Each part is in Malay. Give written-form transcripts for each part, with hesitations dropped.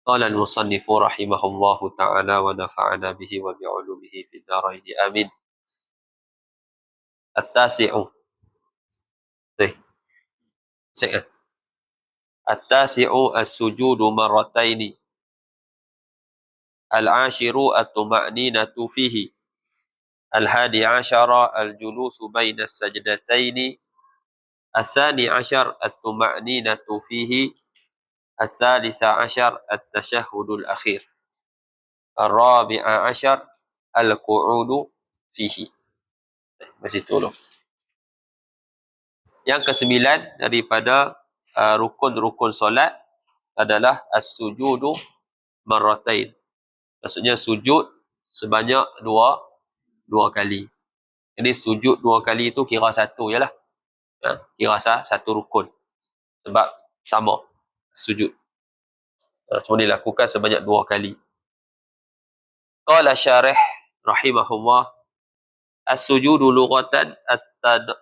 قال المصنف رحمه الله تعالى ونفعنا به وبعلومه في الدارين آمين. التاسع التاسع السجود مرتين. العاشر الطمأنينة فيه. الحادي عشر الجلوس بين السجدتين. الثاني عشر الطمأنينة فيه. الثالث عشر التشهد الأخير. الرابع عشر القعود فيه. Masih tolong. Yang kesembilan daripada rukun-rukun solat adalah as-sujudu marratain. Maksudnya sujud sebanyak dua kali. Jadi sujud dua kali itu kira satu je lah. Kira satu rukun. Sebab sama sujud. Cuma dilakukan sebanyak dua kali. Qala syarih rahimahullah, as-sujudu lughatan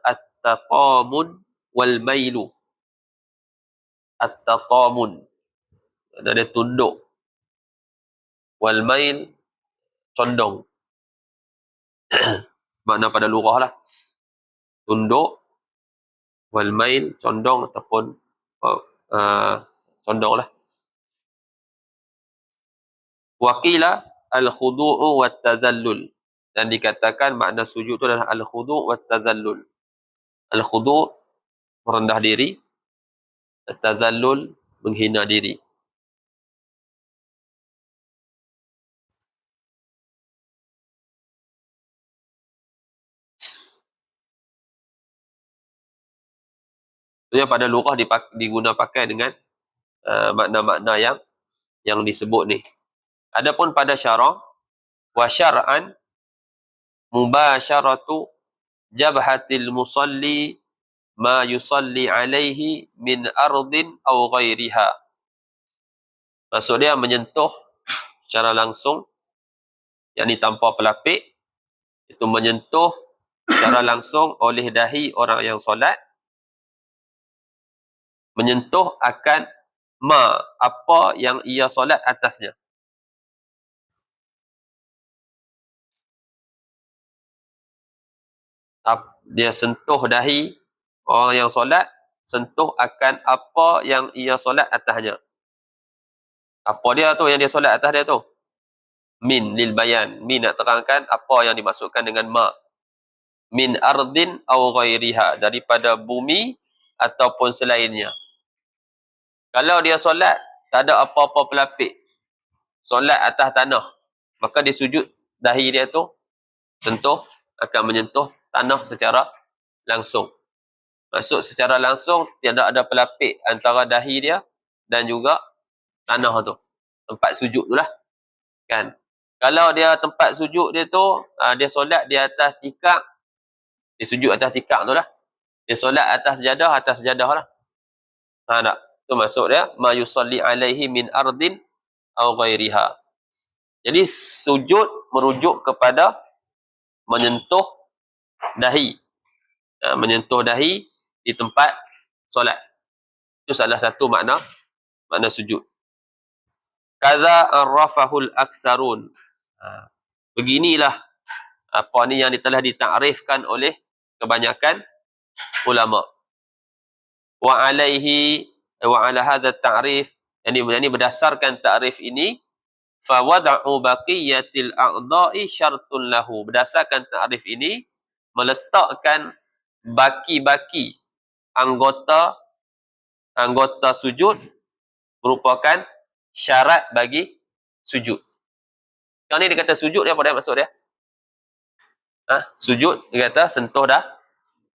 at-taqamun wal mailu. At-taqamun, ada tunduk. Wal mail, condong. Makna pada lughah lah. Tunduk, wal mail, condong ataupun condong lah. Waqila al-khudu'u wa tadhallul. Dan dikatakan makna sujud itu adalah al-khudu' wa tadhallul. Al-khudu' merendah diri, at-tadhallul menghina diri. Jadi pada lughah diguna pakai dengan makna-makna yang disebut ni. Adapun pada syarah, wa syar'an mubasyaratu jabhatil musalli ma yusalli alaihi min ardin aw ghairiha. Maksud dia menyentuh secara langsung, yakni tanpa pelapik, itu menyentuh secara langsung oleh dahi orang yang solat, menyentuh akan apa yang ia solat atasnya. Dia sentuh dahi orang yang solat, sentuh akan apa yang ia solat atasnya. Apa dia tu yang dia solat atas dia tu? Min lil bayan. Min nak terangkan apa yang dimaksudkan dengan ma. Min ardin aw ghairiha, daripada bumi ataupun selainnya. Kalau dia solat tak ada apa-apa pelapik, solat atas tanah, maka dia sujud, dahi dia tu sentuh, akan menyentuh tanah secara langsung. Maksud secara langsung tiada ada pelapik antara dahi dia dan juga tanah tu, tempat sujud tu lah kan. Kalau dia tempat sujud dia tu dia solat di atas tikar, dia sujud atas tikar tu lah. Dia solat atas sejadah lah. Tak? Tu maksud dia ma yusalli alaihi min ardin aw ghairiha. Jadi sujud merujuk kepada menyentuh dahi. Menyentuh dahi di tempat solat. Itu salah satu makna sujud. Kaza arrafahul aktsarun. Beginilah apa ni yang telah ditakrifkan oleh kebanyakan ulama. Wa alaihi wa ala hadha at-ta'rif, yani berdasarkan takrif ini, fa wada'u baqiyatil a'dha'i syartun lahu. Berdasarkan takrif ini, meletakkan baki-baki anggota sujud merupakan syarat bagi sujud. Yang ni dia kata sujud dia apa dia maksud dia? Sujud dia kata sentuh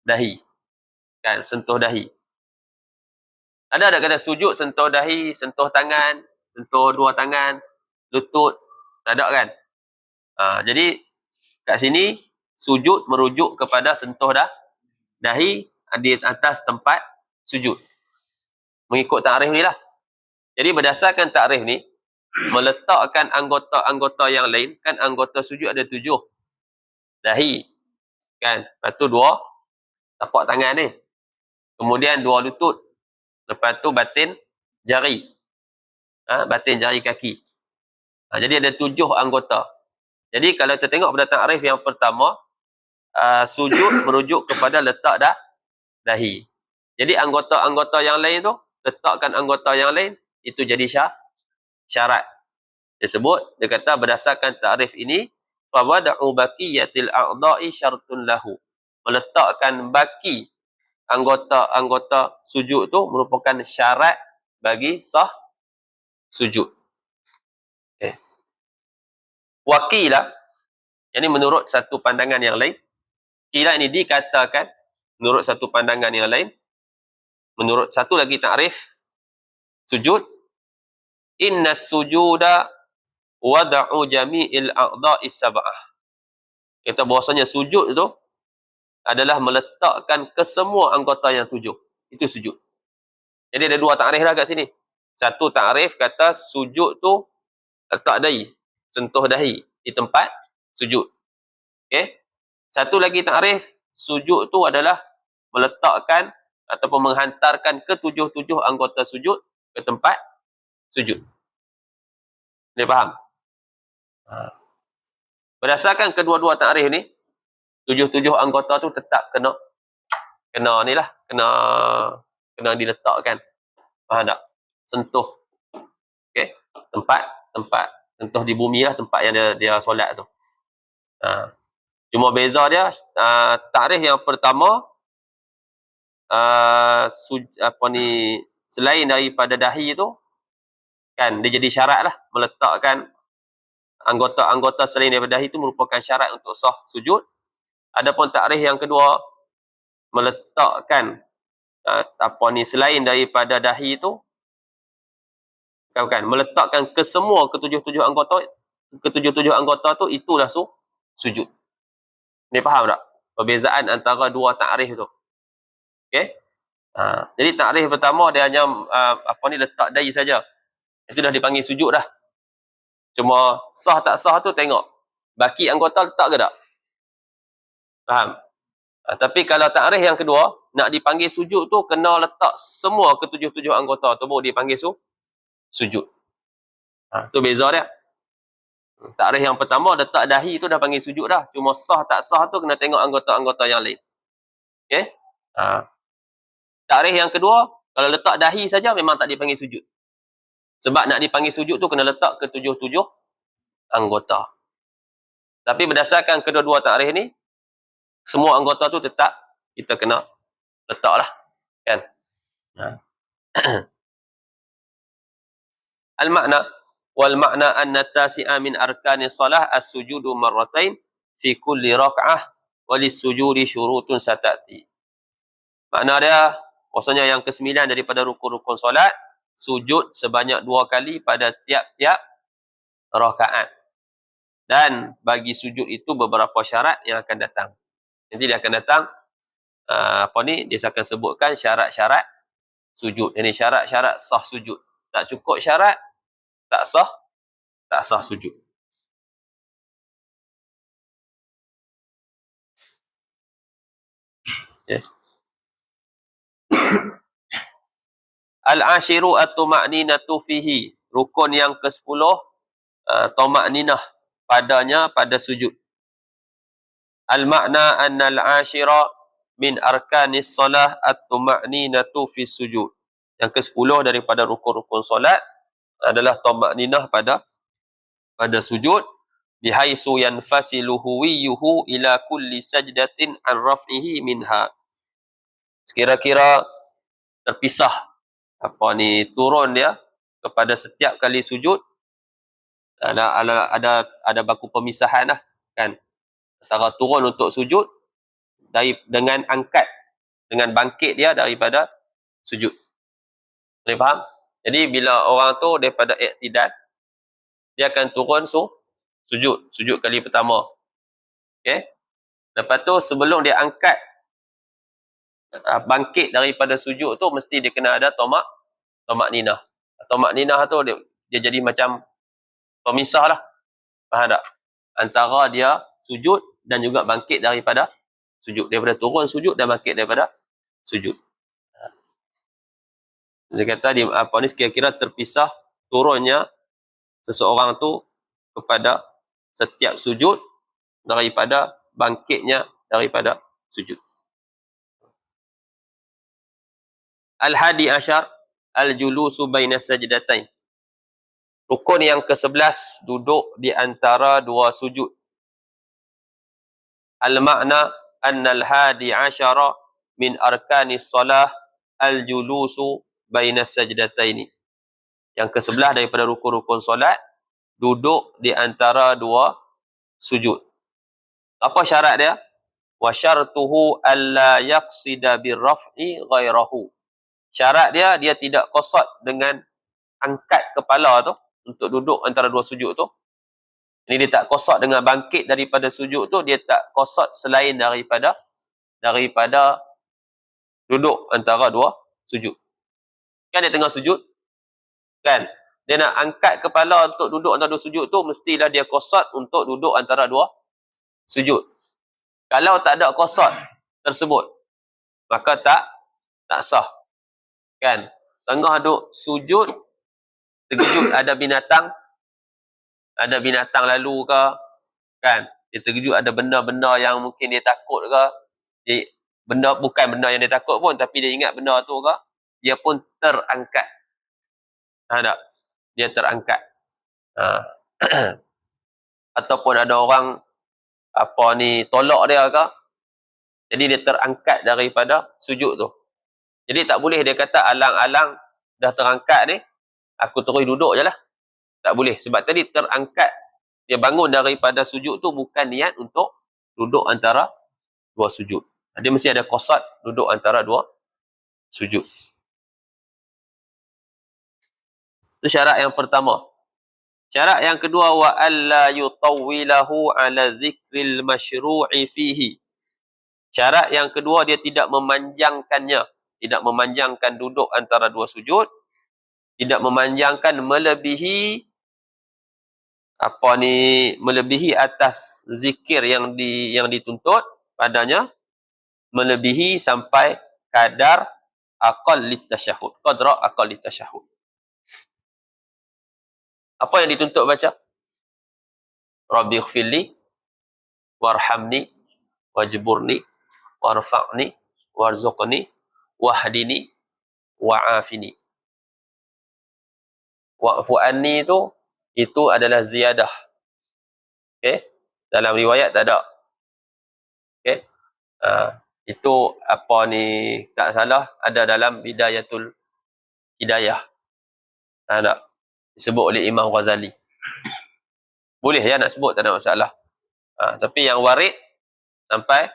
dahi. Kan, sentuh dahi. Ada kata sujud sentuh dahi, sentuh tangan, sentuh dua tangan, lutut, tak ada kan? Jadi kat sini sujud merujuk kepada sentuh dahi di atas tempat sujud. Mengikut takrif ni lah. Jadi berdasarkan takrif ni, meletakkan anggota-anggota yang lain, kan anggota sujud ada 7. Dahi, kan? Lepas tu 2 tapak tangan ni. Kemudian 2 lutut. Lepas tu batin jari. batin jari kaki. Jadi ada 7 anggota. Jadi kalau kita tengok pada takrif yang pertama, sujud merujuk kepada letak dahi. Jadi anggota-anggota yang lain tu, letakkan anggota yang lain, itu jadi syarat. Dia sebut, dia kata berdasarkan takrif ini, fawada'u baqiyatil a'dha'i syartun lahu. Meletakkan baki anggota-anggota sujud tu merupakan syarat bagi sah sujud. Okay. Waqilah, yang ini menurut satu pandangan yang lain. Qila ini dikatakan menurut satu pandangan yang lain. Menurut satu lagi takrif sujud, inna sujuda wada'u jami'il a'dha'is sab'ah. Kata bahwasanya sujud itu adalah meletakkan kesemua anggota yang 7. Itu sujud. Jadi ada 2 takrif lah kat sini. Satu takrif kata sujud tu letak dahi, sentuh dahi di tempat sujud. Okey. Satu lagi takrif, sujud tu adalah meletakkan ataupun menghantarkan ke-7 anggota sujud ke tempat sujud. Boleh faham? Berdasarkan kedua-dua takrif ni, 7 anggota tu tetap kena ni lah, kena diletakkan. Faham tak? Sentuh. Okey, tempat sentuh di bumi lah, tempat yang dia solat tu. Cuma beza dia, takrif yang pertama, selain daripada dahi tu, kan, dia jadi syarat lah, meletakkan anggota-anggota selain daripada dahi itu merupakan syarat untuk sah sujud. Adapun takrif yang kedua, meletakkan selain daripada dahi itu, kan, meletakkan kesemua ke-7 anggota tu, itulah sujud. Ni faham tak perbezaan antara 2 takrif tu? Okey. Jadi takrif pertama dia hanya letak dahi saja. Itu dah dipanggil sujud dah. Cuma sah tak sah tu tengok baki anggota letak ke tak. Faham? Tapi kalau takrif yang kedua, nak dipanggil sujud tu kena letak semua ke-7 anggota tu baru dipanggil sujud. Tu beza dia. Takrif yang pertama letak dahi tu dah panggil sujud dah. Cuma sah tak sah tu kena tengok anggota-anggota yang lain. Okey? Takrif yang kedua, kalau letak dahi saja memang tak dipanggil sujud. Sebab nak dipanggil sujud tu kena letak ke-7 anggota. Tapi berdasarkan kedua-dua takrif ni, semua anggota tu tetap kita kena letaklah, kan? Al-makna wal makna anna tasi'a min arkani salah as-sujudu marratain fi kulli rak'ah wa lis-sujudi syurutun satati. Makna dia, maksudnya yang ke-9 daripada rukun-rukun solat, sujud sebanyak 2 kali pada tiap-tiap rakaat. Dan bagi sujud itu beberapa syarat yang akan datang. Nanti dia akan datang, dia akan sebutkan syarat-syarat sujud. Ini syarat-syarat sah sujud. Tak cukup syarat, tak sah sujud. Okay. Al-ashiru at-tuma'ninatu fihi. Rukun yang ke-10, tuma'ninah padanya pada sujud. Al-makna anna al-ashira min arkanis salah at-tuma'ninatu fi sujud. Yang ke-10 daripada rukun-rukun solat adalah tuma'ninah pada sujud, bihaisu yanfasilu huwiyuhu ila kulli sajdatin an raf'ihi minha. Sekira-kira terpisah turun dia kepada setiap kali sujud, ada baku pemisahan lah, kan, antara turun untuk sujud dengan bangkit dia daripada sujud. Boleh faham? Jadi bila orang tu daripada iktidal, dia akan turun sujud kali pertama. Okey. Lepas tu sebelum dia angkat bangkit daripada sujud tu, mesti dia kena ada tuma'ninah. Tuma'ninah tu dia jadi macam pemisah lah. Faham tak? Antara dia sujud dan juga bangkit daripada sujud. Daripada turun sujud dan bangkit daripada sujud. Dia kata ni kira-kira terpisah turunnya seseorang tu kepada setiap sujud daripada bangkitnya daripada sujud. Al-hadi asyar al-julusu baina sajdatain. Rukun yang ke-11 duduk di antara dua sujud. Al-makna anna al-hadi asyara min arkanis salah al-julusu baina sajdataini. Yang ke-11 daripada rukun-rukun solat, duduk di antara dua sujud. Apa syarat dia? Wa syartuhu alla yaqsida birraf'i ghairahu. Syarat dia, dia tidak qasad dengan angkat kepala tu untuk duduk antara dua sujud tu. Ini dia tak qasad dengan bangkit daripada sujud tu, dia tak qasad selain daripada duduk antara dua sujud. Kan dia tengah sujud, kan? Dia nak angkat kepala untuk duduk antara dua sujud tu, mestilah dia qasad untuk duduk antara dua sujud. Kalau tak ada qasad tersebut, maka tak sah. Kan? Tengah duduk sujud, terkejut ada binatang lalu ke, kan? Dia terkejut ada benda-benda yang mungkin dia takut ke, bukan benda yang dia takut pun, tapi dia ingat benda tu ke, dia pun terangkat. Tak? Dia terangkat. Ataupun ada orang tolak dia ke, jadi dia terangkat daripada sujud tu. Jadi tak boleh dia kata alang-alang dah terangkat ni, aku terus duduk je lah. Tak boleh. Sebab tadi terangkat, dia bangun daripada sujud tu bukan niat untuk duduk antara dua sujud. Dia mesti ada qasad duduk antara dua sujud. Itu syarat yang pertama. Syarat yang kedua, wa alla yutawwilahu ala dzikril masyru'i fihi. Syarat yang kedua, dia tidak memanjangkannya, tidak memanjangkan duduk antara dua sujud, tidak memanjangkan melebihi melebihi atas zikir yang dituntut padanya, melebihi sampai kadar aqall litasyahud, qadra aqall litasyahud. Apa yang dituntut baca? Rabbi ighfirli warhamni wajburni warfa'ni warzuqni wahdini wa'afini. Wa'fu anni itu adalah ziyadah. Okey? Dalam riwayat tak ada. Okey? Itu tak salah ada dalam Bidayatul Hidayah. Tak disebut oleh Imam Ghazali. Boleh ya nak sebut, tak ada masalah. Tapi yang warid sampai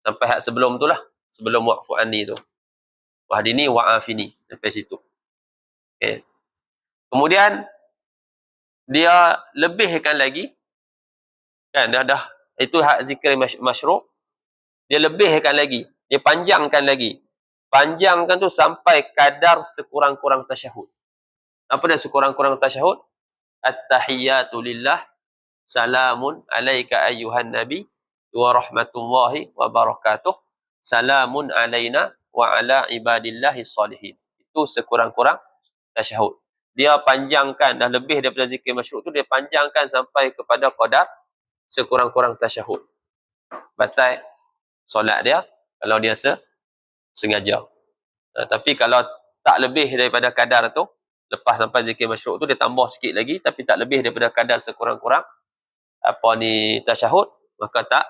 hak sebelum tu lah, sebelum wa'fu anni tu. Wahdini wa'afini, sampai situ. Okey. Kemudian dia lebihkan lagi, kan, dah itu hak zikir masyru', dia lebihkan lagi, dia panjangkan lagi. Panjangkan tu sampai kadar sekurang-kurang tasyahud. Apa dia sekurang-kurang tasyahud? At-tahiyyatu lillah, salamun alaika ayyuhan nabi wa rahmatullahi wa barakatuh, salamun alaina wa ala ibadillahi salihin. Itu sekurang-kurang tasyahud. Dia panjangkan, dah lebih daripada zikir masyru' tu, dia panjangkan sampai kepada qadar sekurang-kurang tasyahud. Batal solat dia kalau dia sengaja. Tapi kalau tak lebih daripada kadar tu, lepas sampai zikir masyru' tu, dia tambah sikit lagi, tapi tak lebih daripada kadar sekurang-kurang tasyahud, maka tak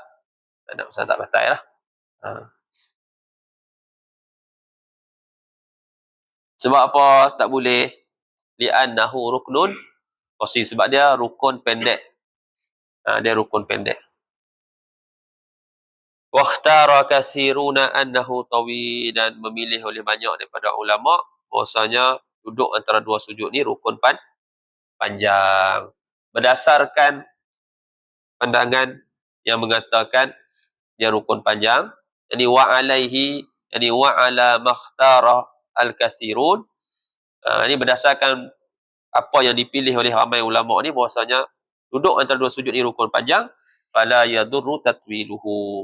ada masalah, tak batal lah. Sebab apa tak boleh? Li'annahu ruknun qasir, sebab dia rukun pendek. Dia rukun pendek. Wakhtara kathiruna annahu tawi, dan memilih oleh banyak daripada ulama bahwasanya duduk antara dua sujud ni rukun panjang. Berdasarkan pandangan yang mengatakan dia rukun panjang, yani wa alaihi, yani wa ala makhtara al-kathirun. Ini berdasarkan apa yang dipilih oleh ramai ulama ni, bahwasanya duduk antara dua sujud ni rukun panjang, fala yadurru tatwiluhu,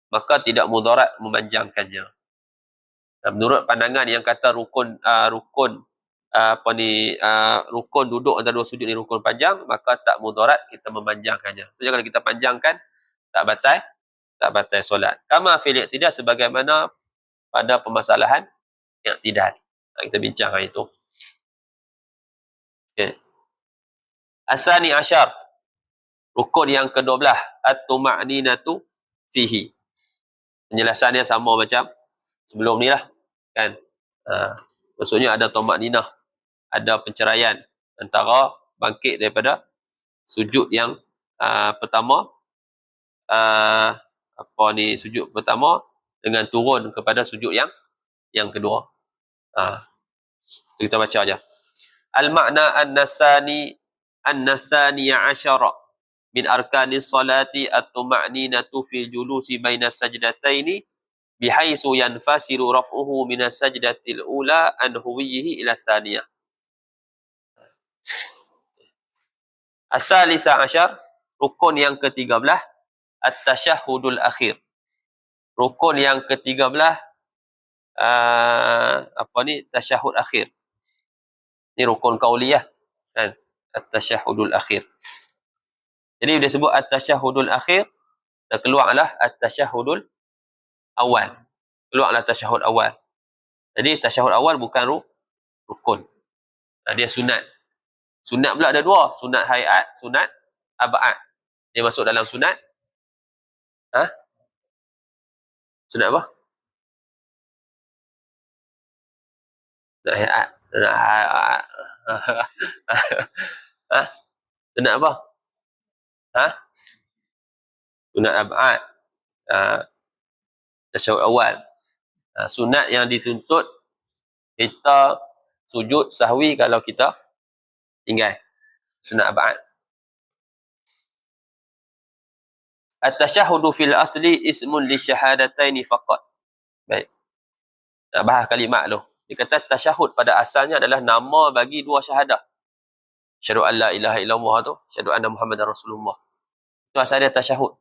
maka tidak mudarat memanjangkannya. Menurut pandangan yang kata rukun rukun duduk antara dua sujud ni rukun panjang, maka tak mudarat kita memanjangkannya. So kalau kita panjangkan tak batal solat. Kama fil i'tidal, sebagaimana pada permasalahan i'tidal. Kita bincang hari itu. Okay. Asani asyar, rukun yang ke-12, at-tuma'ninatu fihi. Penjelasannya sama macam sebelum ni lah, kan? Maksudnya ada tuma'ninah, ada penceraian antara bangkit daripada sujud yang pertama, sujud pertama dengan turun kepada sujud yang kedua. Kita baca aja. Al-makna an-nasaniya asyara min arkanis salati at-tuma'ninatu fil julusi baina sajdataini bihaisu yanfasiru raf'uhu minas sajdatil ula an huwiyihi ila thaniyah. As-salisa asyar, rukun yang ke-13, at-tasyahhudul akhir. Rukun yang ke-13, tasyahud akhir. Ini rukun qauliyah, kan? At-tasyahhudul akhir. Jadi dia sebut at-tasyahhudul akhir, terkeluarlah at-tasyahhudul awal. Keluarlah tasyahud awal. Jadi tasyahud awal bukan rukun. Dia sunat. Sunat pula ada dua, sunat hayat, sunat ab'ad. Dia masuk dalam sunat. Sunat apa? Sunat hayat. Sunat apa? Sunat ab'ad. Tasyahud awal. Sunat yang dituntut kita sujud sahwi kalau kita tinggal. Sunat ab'ad. At-tasyahhudu fil asli ismun li syahadataini faqat. Baik. Nak bahas kalimat tu. Dia kata tasyahud pada asalnya adalah nama bagi dua syahadah. Syahadu an la ilaha illallah tu, syahadu anna Muhammadar Rasulullah. Itu asal dia tasyahud.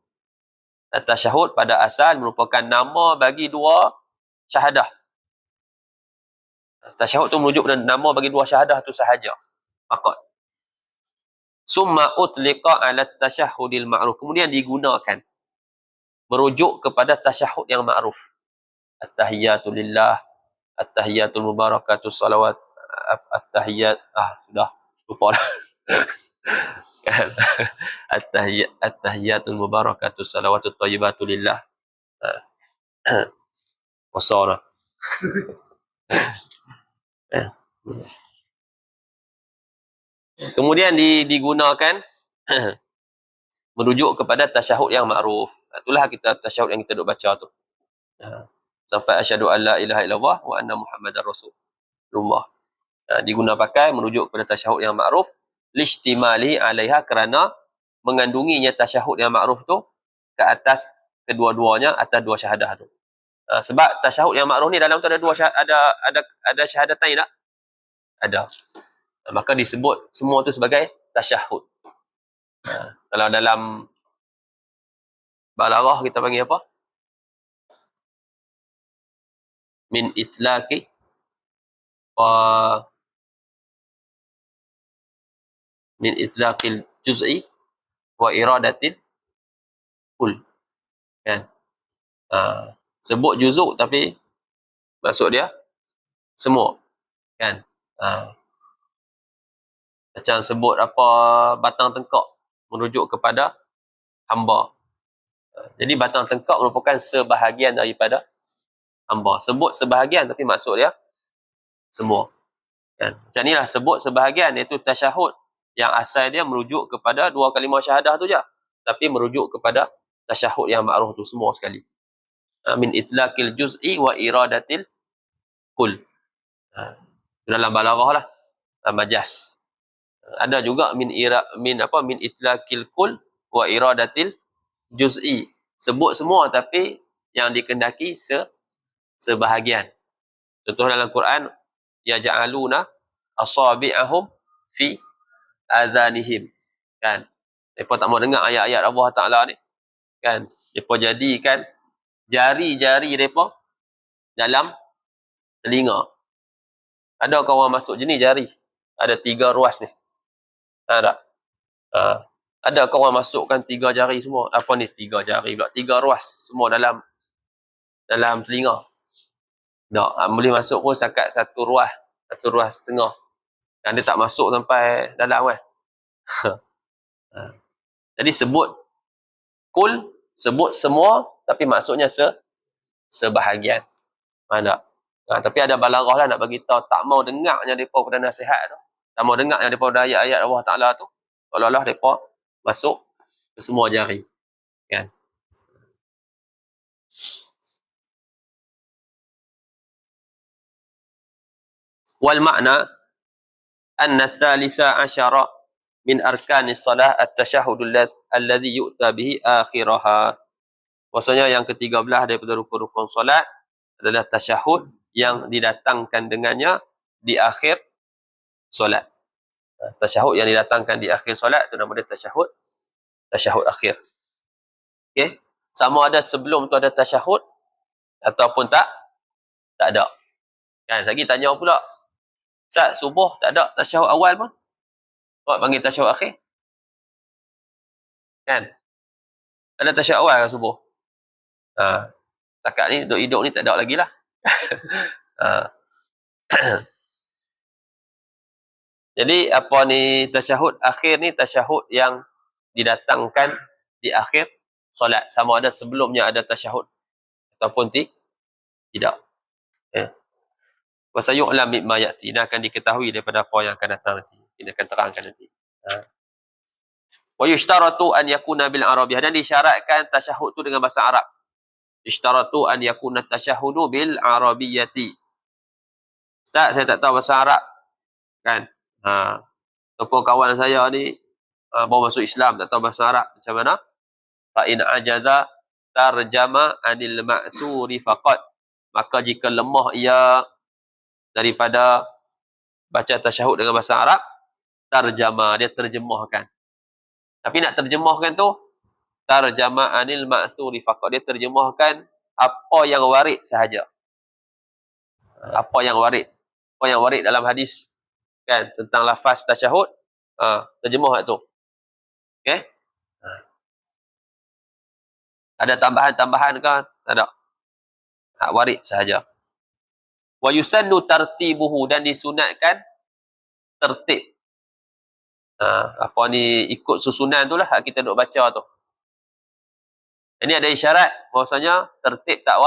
Tasyahud pada asal merupakan nama bagi dua syahadah. Tasyahud tu merujuk pada nama bagi dua syahadah tu sahaja. Faqat. Summa utliqa ala tasyahhudil ma'ruf. Kemudian digunakan merujuk kepada tasyahud yang ma'ruf. At-tahiyyatu lillah, at-tahiyyatul mubarakatuh salawat, at-tahiyyat, sudah lupa dah. At-tahiyyatul mubarakatuh salawatut thayyibatu lillah. Wasara. Kemudian digunakan merujuk kepada tasyahud yang ma'ruf. Itulah kita tasyahud yang kita duk baca tu. Sampai asyhadu an la ilaha illallah wa anna Muhammadar Rasulullah. Diguna pakai merujuk kepada tasyahud yang ma'ruf lishtimali alaiha, kerana mengandunginya tasyahud yang ma'ruf tu ke atas kedua-duanya, atas dua syahadah tu. Sebab tasyahud yang ma'ruf ni dalam tu ada dua ada syahadatain tak? Ada. Maka disebut semua tu sebagai tasyahud. Kalau dalam balaghah kita panggil apa? Min itlaqi wa min itlaqil juz'i wa iradatil kull. Kan? Sebut juzuk tapi maksud dia semua. Kan? Macam sebut apa batang tengkok merujuk kepada hamba. Jadi batang tengkok merupakan sebahagian daripada hamba. Sebut sebahagian tapi maksud dia semua. Kan? Macam inilah sebut sebahagian, iaitu tasyahud yang asal dia merujuk kepada dua kalimah syahadah tu je, tapi merujuk kepada tasyahud yang ma'ruf tu semua sekali. Min itlaqil juz'i wa iradatil kull. Dalam balaghah lah, majaz. Ada juga min itlaqil kull wa iradatil juz'i. Sebut semua tapi yang dikehendaki sebahagian. Contoh dalam Quran, yaj'aluna asabi'ahum fi adhanihim. Kan? Mereka tak mau dengar ayat-ayat Allah Ta'ala ni. Kan? Mereka jadikan jari-jari mereka dalam telinga. Ada orang masuk jenis jari. Ada 3 ruas ni. Tak? Ada orang masukkan 3 jari semua. Apa ni 3 jari pula? 3 ruas semua dalam telinga. Tak, boleh masuk pun setakat 1 ruas. 1 ruas setengah. Dan dia tak masuk sampai dalam kan. Jadi sebut kul, sebut semua, tapi maksudnya sebahagian. Mana? Tapi ada balaghah lah nak bagi tahu tak mau dengarnya depa pada nasihat tu. Tak mau dengarnya depa pada ayat-ayat Allah Taala tu. Seolah-olah depa masuk ke semua jari. Kan? Wal makna anna thalisa asyara min arkanis salah at-tashahhudul alladhi yu'ta bihi akhiraha. Maksudnya yang ke-13 daripada rukun-rukun solat adalah tasyahud yang didatangkan dengannya di akhir solat. Tasyahud yang didatangkan di akhir solat itu nama dia tasyahud akhir. Okey. Sama ada sebelum tu ada tasyahud ataupun tak ada. Kan lagi tanya pula. Ustaz, subuh tak ada tasyahud awal pun. Awak panggil tasyahud akhir? Kan? Ada tasyahud awal ke subuh? Takat ni hidup ni tak ada lagi lah. Jadi apa ni tasyahud akhir ni, tasyahud yang didatangkan di akhir solat. Sama ada sebelumnya ada tasyahud ataupun tidak. Wa sayu'lam mimma ya'ti, akan diketahui daripada apa yang akan datang nanti. Kita akan terangkan nanti. Wa yushtaratu an yakuna bil arabiyyah, dan disyaratkan tasyahud tu dengan bahasa Arab. Yushtaratu an yakuna tasyahudu bil arabiyyati. Ustaz, saya tak tahu bahasa Arab. Kan? Ataupun kawan saya ni baru masuk Islam, tak tahu bahasa Arab. Macam mana? Fa in ajaza tarjama anil ma'suri faqat. Maka jika lemah ia daripada baca tasyahud dengan bahasa Arab, tarjama, dia terjemahkan. Tapi nak terjemahkan tu, tarjama anil ma'suri faqat, dia terjemahkan apa yang warid sahaja. Apa yang warid dalam hadis kan tentang lafaz tasyahud, terjemah tu. Okey? Ada tambahan-tambahan ke? Tak ada. Warid sahaja. Wa yusannu tartibuhu, dan disunatkan tertib. Apa ni, ikut susunan tu lah kita duk baca tu. Ini ada isyarat bahawasanya tertib tak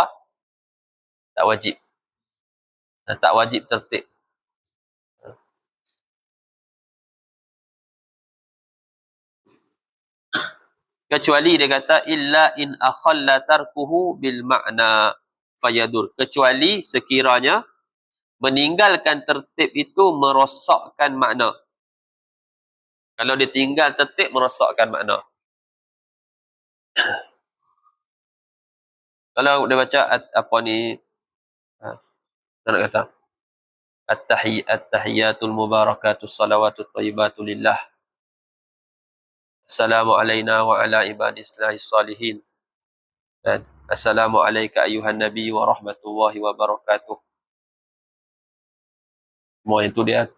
wajib. Tak wajib tertib. Kecuali dia kata illa in akhalla tarkuhu bil makna fayadur. Kecuali sekiranya meninggalkan tertib itu merosakkan makna. Kalau dia tinggal tertib merosakkan makna. Kalau dia baca apa ni, nak kata at-tahiyatul mubarakatus salawatut thayyibatu lillah. Assalamu alayna wa ala ibadillahi salihin. Dan assalamu alayka ayuhan nabi wa rahmatullahi wa barakatuh. Semua itu dia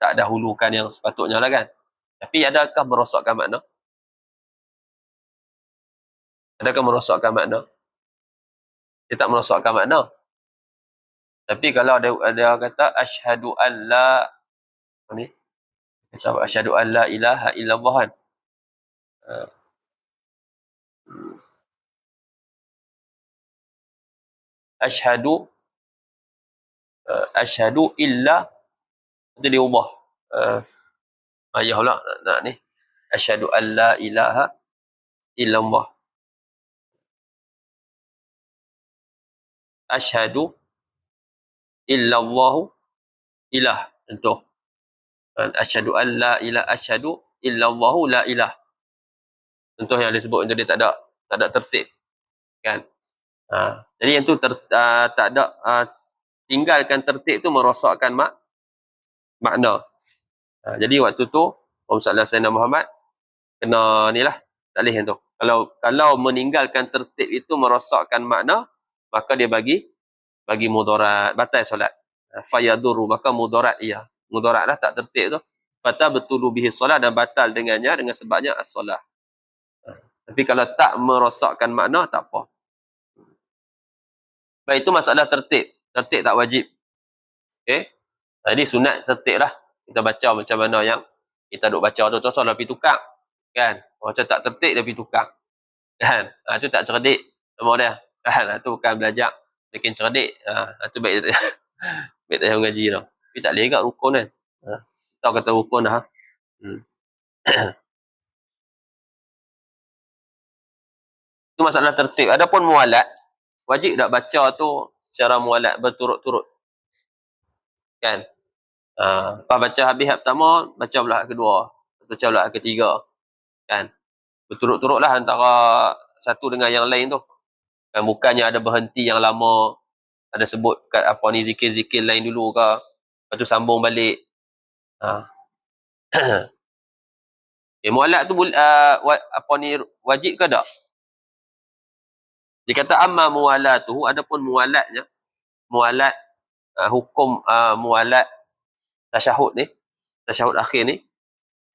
tak dahulukan yang sepatutnya lah kan. Tapi adakah merosakkan makna? Adakah merosakkan makna? Dia tak merosakkan makna. Tapi kalau ada kata asyhadu an la, ni kata asyhadu an la ilaha illallah kan. Asyhadu illa, nanti dia ubah ayah pula nak ni, asyhadu an la ilaha illallah, asyhadu illallahu ilah, contoh. Asyhadu an la ilaha, asyhadu illallahu la ilah, contoh yang disebut itu dia tak ada tertib kan. Jadi yang tu tak ada, tinggalkan tertib tu merosakkan makna. Jadi waktu tu Rasulullah Sayyidina Muhammad kena ni lah taklih yang tu. Kalau meninggalkan tertib itu merosakkan makna, maka dia bagi mudarat, batal solat. fayaduru, maka mudarat ia. Mudaratlah tak tertib tu. Fatabtulu bihi solat, dan batal dengannya dengan sebabnya as-solah. Tapi kalau tak merosakkan makna, tak apa. Baik, itu masalah tertib. Tertib tak wajib. Okey. Jadi sunat tertib lah. Kita baca macam mana yang kita duk baca tu. Terus lah pergi tukar. Kan? Macam tak tertib dia pergi tukar. Kan? Itu tak cerdik. Nama dia. Kan? Itu bukan belajar. Makin cerdik. Itu baik dia baik tak mengaji dah. Tapi tak boleh kat rukun kan. Tahu kata rukun dah. Itu masalah tertib. Adapun mualat, wajib tak baca tu secara mualat berturut-turut. Kan? Lepas baca habis hak pertama, baca pula hak kedua. Baca pula hak ketiga. Kan? Berturut-turut lah antara satu dengan yang lain tu. Kan? Bukannya ada berhenti yang lama, ada sebut kat apa ni zikir-zikir lain dulu ke, lepas tu sambung balik. Mualat tu apa ni wajib ke tak? Dia kata amma mualatuhu, adapun mualatnya, mualat hukum mualat tasyahud ni, tasyahud akhir ni,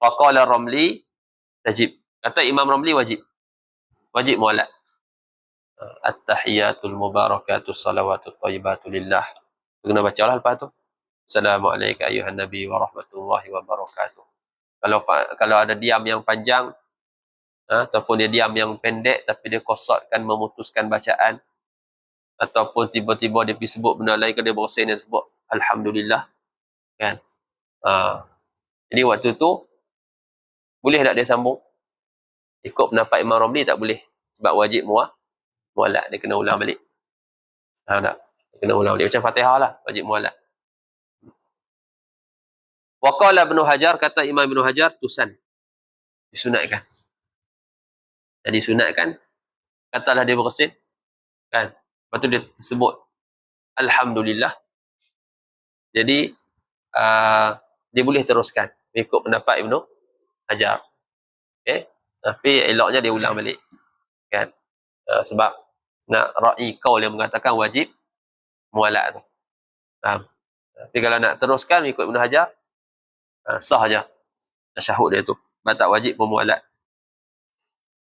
faqala Ramli tajib. Kata Imam Ramli wajib. Wajib mualat. At-tahiyatul mubarakatus salawatut thayyibatu lillah. Kena bacalah lepas tu. Assalamualaikum ayuhan nabi wa rahmatullahi wa barakatuh. Kalau ada diam yang panjang, ataupun dia diam yang pendek tapi dia kosotkan memutuskan bacaan, ataupun tiba-tiba dia pergi sebut benda lain, ke dia bersin dia sebut alhamdulillah, kan? Jadi waktu tu boleh tak dia sambung? Ikut pendapat Imam Ramli tak boleh, sebab wajib mualat, dia kena ulang balik. Tak? Dia kena ulang balik macam Fatihah lah, wajib mualat. Waqala Ibnu Hajar, kata Imam Ibnu Hajar, tusan, disunatkan. Jadi sunatkan, katalah dia bersin, kan? Lepas tu dia sebut alhamdulillah. Jadi dia boleh teruskan ikut pendapat Ibnu Hajar. Okay? Tapi eloknya dia ulang balik. Kan? Sebab nak ra'i qaul yang mengatakan wajib mualat tu. Tapi kalau nak teruskan ikut Ibnu Hajar, sah je tasyahud dia tu. Tak wajib pemualat.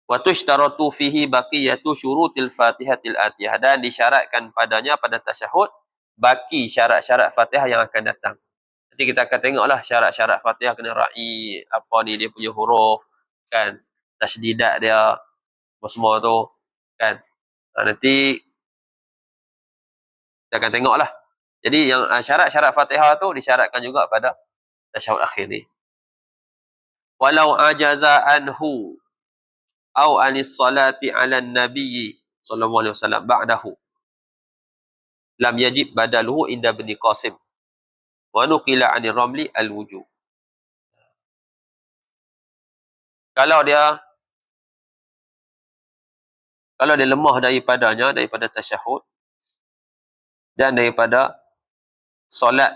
Wa tushtaratu fihi baqiyatu syurutil Fatihatil Atiyah, dan disyaratkan padanya pada tasyahud baki syarat-syarat Fatihah yang akan datang. Nanti kita akan tengoklah syarat-syarat Fatihah kena ra'i apa ni dia punya huruf, kan? Tasdidat dia semua tu, kan? Nanti kita akan tengoklah. Jadi yang syarat-syarat Fatihah tu disyaratkan juga pada tasyahud akhir ni. Walau ajaza anhu au anis salati ala nabi sallallahu alaihi wasallam ba'dahu lam yajib badaluhu inda Ibn Qasim wa nuqila 'anil Ramli al-wujub. Kalau dia lemah daripada tasyahud dan daripada solat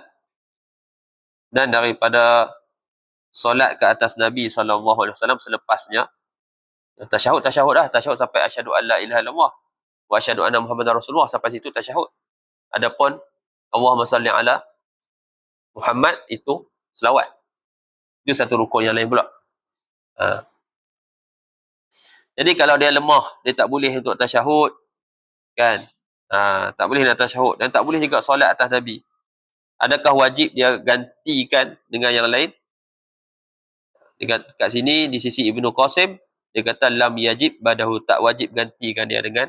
ke atas Nabi sallallahu alaihi wasallam selepasnya tasyahud sampai asyhadu an la ilaha illallah wa asyhadu anna muhammadar rasulullah, sampai situ tasyahud. Adapun Allahumma salli ala Muhammad itu selawat. Itu satu rukun yang lain pula. Jadi kalau dia lemah, dia tak boleh untuk tasyahud, kan? Tak boleh nak tasyahud dan tak boleh juga solat atas Nabi. Adakah wajib dia gantikan dengan yang lain? Dekat sini di sisi Ibnu Qasim, dia kata lam yajib badahu, tak wajib gantikan dia dengan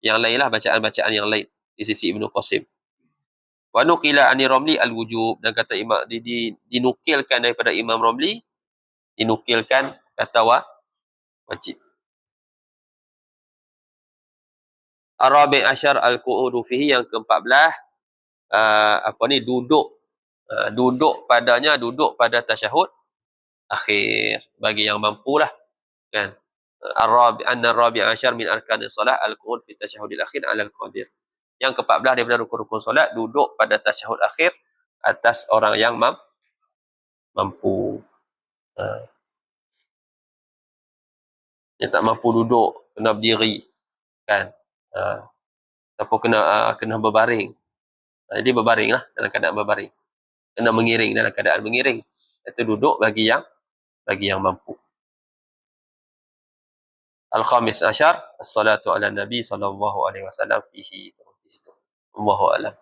yang lain lah, bacaan-bacaan yang lain di sisi Ibnu Qasim. Wa nuqila 'ani Ramli al-wujub, dan kata Imam dinukilkan daripada Imam Ramli, dinukilkan kata wajib. Arabi asyar al-qu'udu fihi, yang ke-14 duduk pada tasyahud akhir bagi yang mampulah, kan? Arabi asyar min arkanis solat al-qu'ud fi tasyahudil akhir 'ala al-qadir. Yang ke-14 daripada rukun-rukun solat, duduk pada tasyahud akhir atas orang yang mampu. Yang tak mampu duduk, kena berdiri, kan? Ataupun kena berbaring. Jadi berbaring lah, dalam keadaan berbaring. Kena mengiring, dalam keadaan mengiring. Itu duduk bagi yang mampu. Al-Khamis Asyar, as-salatu ala Nabi sallallahu alaihi wasallam fihi. Allahu a'lam.